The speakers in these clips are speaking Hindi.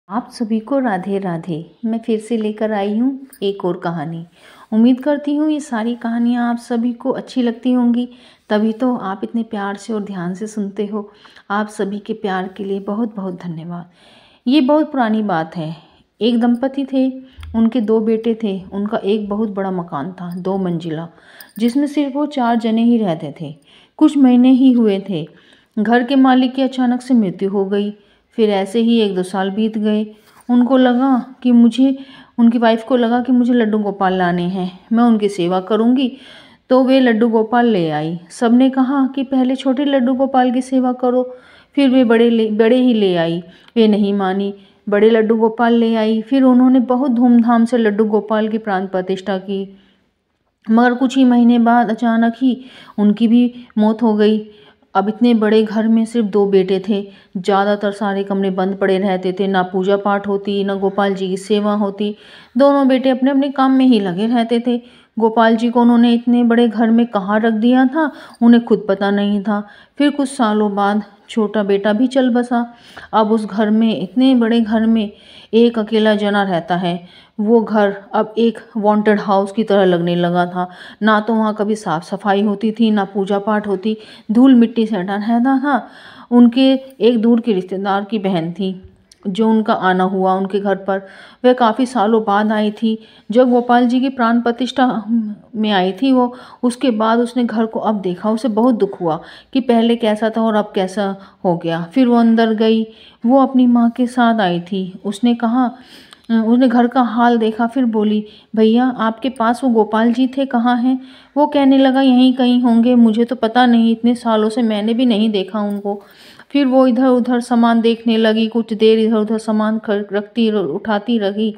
आप सभी को राधे राधे। मैं फिर से लेकर आई हूँ एक और कहानी। उम्मीद करती हूँ ये सारी कहानियाँ आप सभी को अच्छी लगती होंगी, तभी तो आप इतने प्यार से और ध्यान से सुनते हो। आप सभी के प्यार के लिए बहुत बहुत धन्यवाद। ये बहुत पुरानी बात है। एक दंपति थे, उनके दो बेटे थे। उनका एक बहुत बड़ा मकान था, 2 मंजिला, जिसमें सिर्फ वो 4 जने ही रहते थे। कुछ महीने ही हुए थे, घर के मालिक की अचानक से मृत्यु हो गई। फिर ऐसे ही 1-2 साल बीत गए। उनकी वाइफ को लगा कि मुझे लड्डू गोपाल लाने हैं, मैं उनकी सेवा करूंगी। तो वे लड्डू गोपाल ले आई। सबने कहा कि पहले छोटे लड्डू गोपाल की सेवा करो, फिर वे बड़े ही ले आई। वे नहीं मानी, बड़े लड्डू गोपाल ले आई। फिर उन्होंने बहुत धूमधाम से लड्डू गोपाल की प्राण प्रतिष्ठा की। मगर कुछ ही महीने बाद अचानक ही उनकी भी मौत हो गई। अब इतने बड़े घर में सिर्फ 2 बेटे थे। ज़्यादातर सारे कमरे बंद पड़े रहते थे, ना पूजा पाठ होती, ना गोपाल जी की सेवा होती। दोनों बेटे अपने अपने काम में ही लगे रहते थे। गोपाल जी को उन्होंने इतने बड़े घर में कहाँ रख दिया था, उन्हें खुद पता नहीं था। फिर कुछ सालों बाद छोटा बेटा भी चल बसा। अब उस घर में, इतने बड़े घर में, एक अकेला जना रहता है। वो घर अब एक वांटेड हाउस की तरह लगने लगा था। ना तो वहाँ कभी साफ सफाई होती थी, ना पूजा पाठ होती, धूल मिट्टी से ढका रहता था। उनके एक दूर के रिश्तेदार की बहन थी, जो उनका आना हुआ उनके घर पर। वह काफ़ी सालों बाद आई थी। जब गोपाल जी की प्राण प्रतिष्ठा में आई थी वो, उसके बाद उसने घर को अब देखा। उसे बहुत दुख हुआ कि पहले कैसा था और अब कैसा हो गया। फिर वो अंदर गई। वो अपनी माँ के साथ आई थी। उसने घर का हाल देखा। फिर बोली, भैया आपके पास वो गोपाल जी थे, कहाँ हैं? वो कहने लगा, यहीं कहीं होंगे, मुझे तो पता नहीं, इतने सालों से मैंने भी नहीं देखा उनको। फिर वो इधर उधर सामान देखने लगी। कुछ देर इधर उधर सामान उठाती रही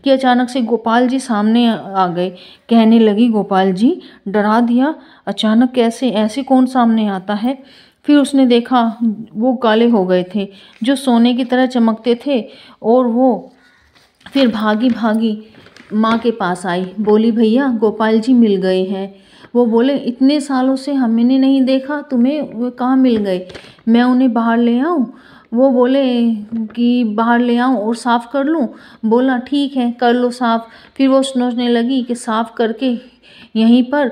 कि अचानक से गोपाल जी सामने आ गए। कहने लगी, गोपाल जी डरा दिया, अचानक कैसे, ऐसे कौन सामने आता है? फिर उसने देखा, वो काले हो गए थे, जो सोने की तरह चमकते थे। और वो फिर भागी भागी माँ के पास आई। बोली, भैया गोपाल जी मिल गए हैं। वो बोले, इतने सालों से हमने नहीं देखा तुम्हें, वो कहाँ मिल गए? मैं उन्हें बाहर ले आऊँ? वो बोले कि बाहर ले आऊँ और साफ़ कर लूँ? बोला, ठीक है कर लो साफ़। फिर वो सोचने लगी कि साफ़ करके यहीं पर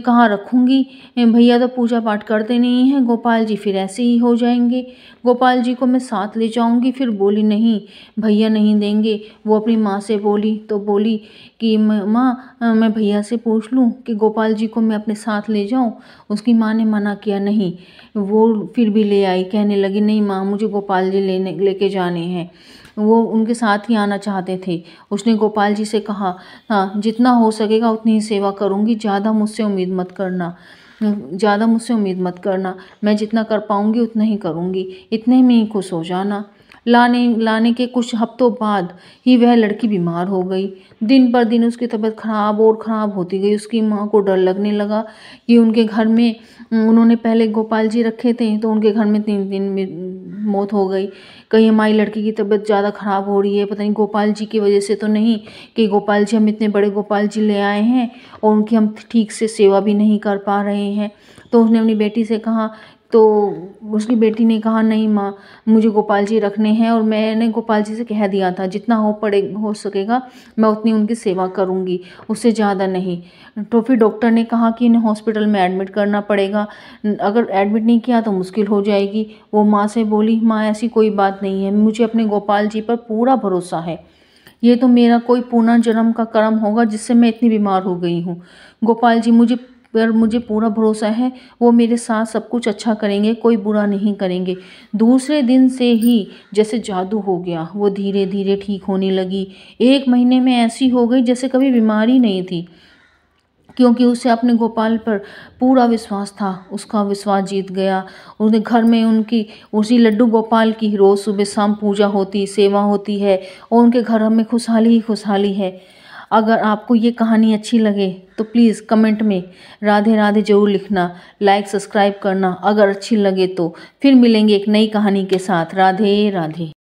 कहाँ रखूँगी, भैया तो पूजा पाठ करते नहीं हैं, गोपाल जी फिर ऐसे ही हो जाएंगे, गोपाल जी को मैं साथ ले जाऊँगी। फिर बोली, नहीं भैया नहीं देंगे। वो अपनी माँ से बोली तो बोली कि माँ मैं भैया से पूछ लूँ कि गोपाल जी को मैं अपने साथ ले जाऊँ। उसकी माँ ने मना किया, नहीं। वो फिर भी ले आई। कहने लगी, नहीं माँ मुझे गोपाल जी लेके जाने हैं। वो उनके साथ ही आना चाहते थे। उसने गोपाल जी से कहा, हाँ जितना हो सकेगा उतनी ही सेवा करूँगी, ज़्यादा मुझसे उम्मीद मत करना, मैं जितना कर पाऊँगी उतना ही करूँगी, इतने में ही खुश हो जाना। लाने के कुछ हफ्तों बाद ही वह लड़की बीमार हो गई। दिन पर दिन उसकी तबीयत खराब और ख़राब होती गई। उसकी माँ को डर लगने लगा कि उनके घर में, उन्होंने पहले गोपाल जी रखे थे तो उनके घर में 3 दिन में मौत हो गई। कहीं हमारी लड़की की तबीयत ज़्यादा ख़राब हो रही है, पता नहीं गोपाल जी की वजह से तो नहीं, कि गोपाल जी, हम इतने बड़े गोपाल जी ले आए हैं और उनकी हम ठीक से सेवा भी नहीं कर पा रहे हैं। तो उसने अपनी बेटी से कहा, तो उसकी बेटी ने कहा, नहीं माँ मुझे गोपाल जी रखने हैं और मैंने गोपाल जी से कह दिया था जितना हो सकेगा मैं उतनी उनकी सेवा करूँगी, उससे ज़्यादा नहीं। तो फिर डॉक्टर ने कहा कि इन्हें हॉस्पिटल में एडमिट करना पड़ेगा, अगर एडमिट नहीं किया तो मुश्किल हो जाएगी। वो माँ से बोली, माँ ऐसी कोई बात नहीं है, मुझे अपने गोपाल जी पर पूरा भरोसा है, ये तो मेरा कोई पुनर्जन्म का कर्म होगा जिससे मैं इतनी बीमार हो गई हूँ। गोपाल जी मुझे पूरा भरोसा है, वो मेरे साथ सब कुछ अच्छा करेंगे, कोई बुरा नहीं करेंगे। दूसरे दिन से ही जैसे जादू हो गया, वो धीरे धीरे ठीक होने लगी। 1 महीने में ऐसी हो गई जैसे कभी बीमारी नहीं थी, क्योंकि उसे अपने गोपाल पर पूरा विश्वास था। उसका विश्वास जीत गया। उसने घर में उसी लड्डू गोपाल की रोज़ सुबह शाम पूजा होती, सेवा होती है और उनके घर में खुशहाली ही खुशहाली है। अगर आपको ये कहानी अच्छी लगे तो प्लीज़ कमेंट में राधे राधे ज़रूर लिखना, लाइक सब्सक्राइब करना अगर अच्छी लगे तो। फिर मिलेंगे एक नई कहानी के साथ। राधे राधे।